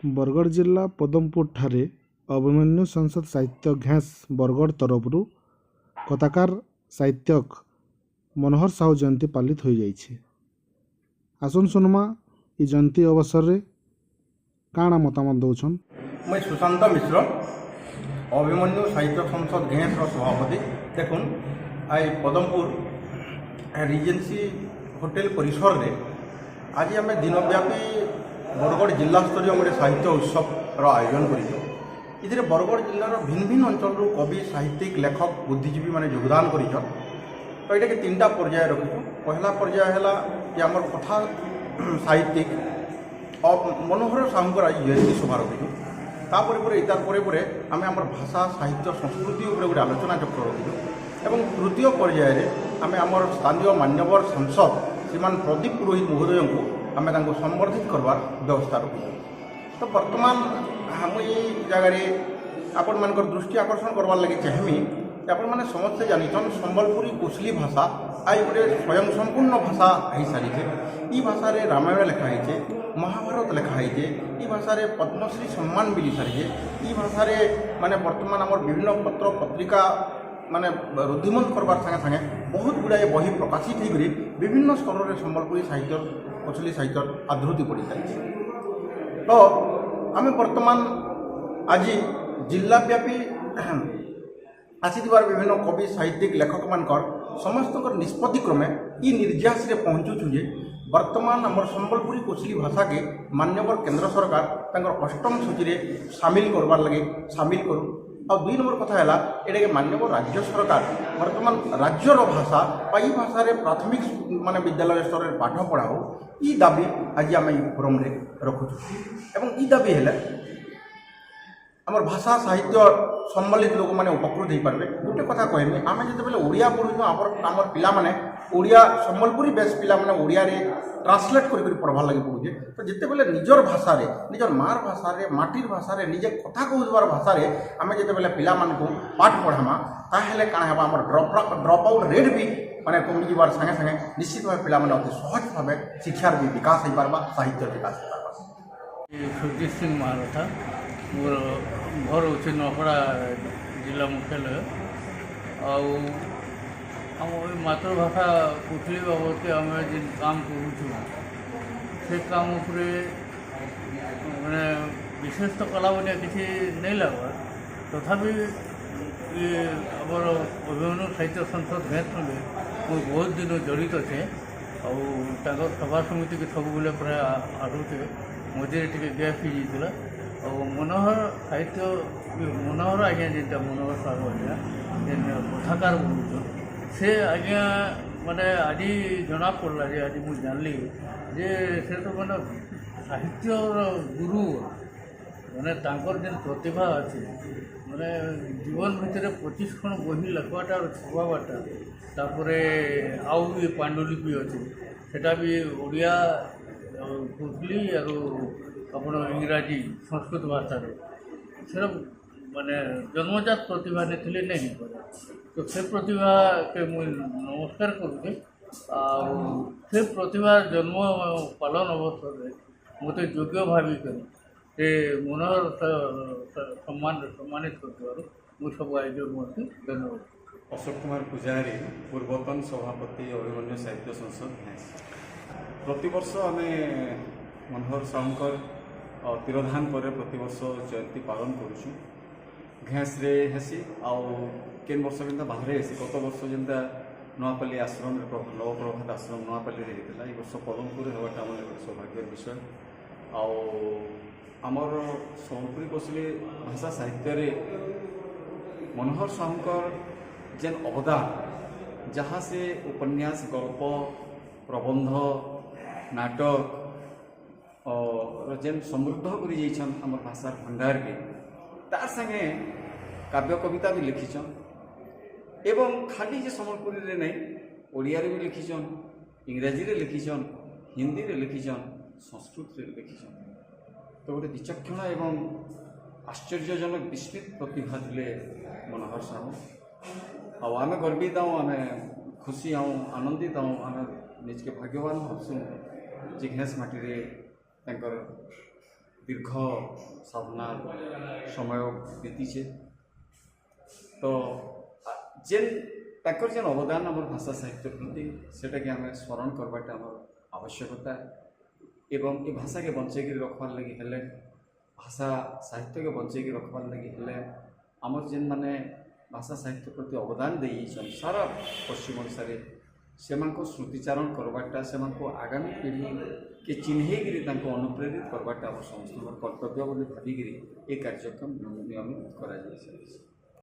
बरगढ़ जिला पदमपुर ठारे अभिमन्यु संसद साहित्य घास बरगढ़ तरफरु कथाकार साहित्यक मनोहर साहू जयंती पालित हो जाइए। आसन सुनमा इ जयंती अवसर रे काଣା मतामत दौन। मैं सुशांत मिश्र अभिमन्यु साहित्य संसद घेस सभापति। देखुन आई पदमपुर रिजेन्सी होटेल परिसर रे आज आम दिनव्यापी बरगढ़ जिला स्तरीय गोटे साहित्य उत्सव आयोजन कर बरगढ़ जिलार भिन्न भिन्न अंचल कवि साहित्यिक लेखक बुद्धिजीवी माने योगदान कर तो ये तीन टा पर्याय रखीचु। पहला पर्याय है कि आम कथा साहित्यिक मनोहर साहूकर आज जयंती सभा रखीचु। तापर आम आम भाषा साहित्य संस्कृति गोटे आलोचना चक्र रखीचु। एवं तृतीय पर्याय आम आम स्थानीय मान्यवर सांसद श्रीमान प्रदीप पुरोहित महोदय को आम संबर्धित करवार व्यवस्था रखीचु। तो बर्तमान मुझे जगार आपण मान दृष्टि आकर्षण करवार लगे चाहमी आपण मैंने समस्ते जानीछन संबलपुरी कोसली भाषा आई गोटे स्वयं संपूर्ण भाषा हो सारी है। ये भाषा रे रामायण लिखाई, महाभारत लिखाई, ये भाषा रे पद्मश्री सम्मान मिली सारी है। ये भाषा रे माने वर्तमान आम विभिन्न पत्र पत्रिका माने रुद्धिमंत करवार संगे संगे बहुत गुड़ाए बही प्रकाशित होकर विभिन्न स्तर में संबलपुरी साहित्य कोसली साहित्य आदृति पड़ जाए। तो आम बर्तमान आज जिलाव्यापी आसीबार विभिन्न कवि साहित्यिक लेखक मानकर समस्त निष्पत्ति क्रमे ये निर्यास रे पहुँचुचु जे वर्तमान आम संबलपुरी कोसली भाषा के मान्यवर केंद्र सरकार तंकर अष्टम सूची रे सामिल करवार लगे सामिल करूँ। आ दुई नंबर कथा है ये मान्यवर राज्य सरकार वर्तमान राज्यर भाषा ये भाषा रे प्राथमिक माने विद्यालय स्तर में पाठ पढ़ाओ ये दाबी आज आम फोरम रे रखुचु। एवं ये दाबी है आम भाषा साहित्य सम्मिलित लोक मैंने उपकृत हो पारे। गोटे कथा कहमी आम जो ओडिया पढ़ुँ आम पिला माने ओडिया सम्बलपुरी बेस पिला माने ओडिया रे ट्रांसलेट कर पढ़वार लगे पड़ुचे। तो जिते बेले निजर भाषा रे निजर मार भाषा रे माटिर भाषा रे निजे कथा कहूबार भाषा रे आम जिते बेले पिला मानकु पाठ पढ़ामा ताहेले काना हेबा हमर ड्रॉप आउट रेट भी माने कमी जीवार संगे संगे निश्चित भाव पिला माने अति सहज भाव शिक्षार भी विकास हो पारबा, साहित्य विकास हो पारबा। सुरजीत सिंह महारथा मोर घर हूँ नपड़ा जिला मुख्यालय आम मातृभाषा कोसली बाबद आम जिन काम करूँ से काम मैंने विशेष तो कला बोलिया किसी नहीं लगा तथापि ये आमर अभिमन्यु साहित्य संसद भेट में मुझे बहुत दिन जड़ित थे और सभा समिति के सब बेले प्राय आसुचे मझे टे गैप हो जाता और मनोहर साहित्य मनोहर आज्ञा जेटा मनोहर साहू आज्ञा जेन कथाकार बोलूँ से आज्ञा माने आज जना पड़ा जे आज मुझे जानली जे से तो मैंने साहित्यर गुरु मैंने तांकर जेन प्रतिभा अच्छे मैंने जीवन भितर 25 खण बही लिखवाटा और छपाटा तापर आउ भी पांडुलिपि अच्छे सेटा भी ओडिया कोसली और अपन इंग्राजी संस्कृत भाषा से माने जन्मजात प्रतिभा नहीं नहीं पारे। तो से प्रतिभा के मुझे नमस्कार करुचे से प्रतिभा जन्म पालन अवसर में मत योग्य भाविक से मनोहर सम्मानित कर सब आयोजक मत धन्यवाद। अशोक कुमार पूजारी पूर्वतन सभापति अभिमन्यु साहित्य संसद प्रतिवर्ष आम मनोहर साहूकर तिरोधान पर प्रतिवर्ष जयंती पालन करुँ घेस रे हेसी आउ केन वर्ष के बाहर हेसी गत वर्ष जेनता नुआपल्ली आश्रम नवप्रभात आश्रम नुआपल्ली होता ये वर्ष पदमपुर होगा आम सौभाग्य विषय आमर संबलपुरी कोसली भाषा साहित्य रे मनोहर साहूकर जेन अवदान जहाँ से उपन्यास गल्प प्रबंध नाटक और जेन समृद्ध कर आम भाषार भंडार के तार संगे काव्य कविता भी लिखिछन एवं खाली जे संबलपुरी रे नहीं ओडिया रे भी लिखिछन, इंग्राजी रे लिखिछन, हिंदी रे लिखिछन, संस्कृत रे लिखिछन। तो गोटे विचक्षण एवं आश्चर्यजनक विस्मित प्रतिभा थे मनोहर साहू आम गर्वित आम खुशी आनंदित आम निजके भाग्यवान भावसु जे घेस माटी दीर्घ साधना समय बीतीचे तो जेन ताकर जेन अवदान आम भाषा साहित्य प्रति सेटा कि आम स्मरण करवाटा आम आवश्यकता एवं ये भाषा के बंचेक रखबार लगी हेले भाषा साहित्य के बंचेक रखबार लगी हेले आमर जेन माने भाषा साहित्य प्रति अवदान दे सारा पश्चिम ओडिशा से स्मृतिचारण करवाटा से आगामी पीढ़ी के चिन्हैकरी अनुप्रेरित करवाटा आम समस्त कर्तव्य बोली भाविकी ये कार्यक्रम नियमित करा